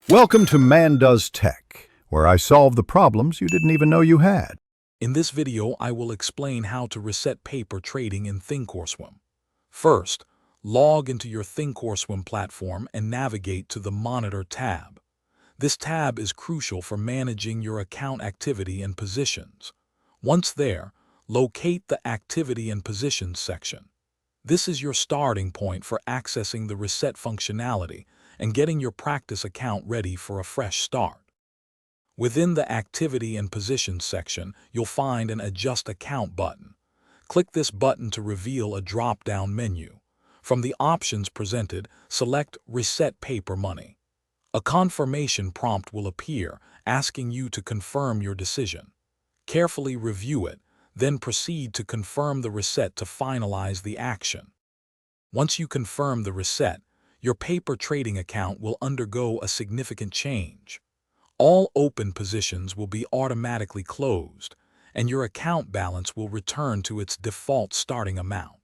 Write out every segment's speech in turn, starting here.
Welcome to Man Does Tech, where I solve the problems you didn't even know you had. In this video, I will explain how to reset paper trading in Thinkorswim. First, log into your Thinkorswim platform and navigate to the Monitor tab. This tab is crucial for managing your account activity and positions. Once there, locate the Activity and Positions section. This is your starting point for accessing the reset functionality and getting your practice account ready for a fresh start. Within the Activity and Positions section, you'll find an Adjust Account button. Click this button to reveal a drop-down menu. From the options presented, select Reset Paper Money. A confirmation prompt will appear, asking you to confirm your decision. Carefully review it, then proceed to confirm the reset to finalize the action. Once you confirm the reset, your paper trading account will undergo a significant change. All open positions will be automatically closed, and your account balance will return to its default starting amount.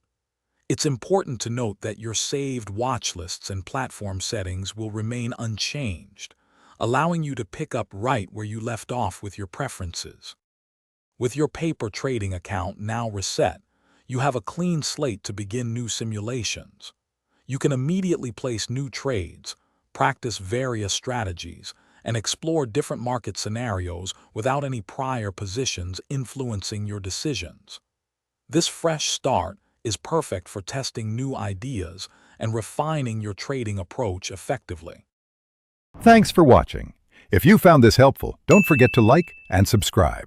It's important to note that your saved watch lists and platform settings will remain unchanged, allowing you to pick up right where you left off with your preferences. With your paper trading account now reset, you have a clean slate to begin new simulations. You can immediately place new trades, practice various strategies, and explore different market scenarios without any prior positions influencing your decisions. This fresh start is perfect for testing new ideas and refining your trading approach effectively. Thanks for watching. If you found this helpful, don't forget to like and subscribe.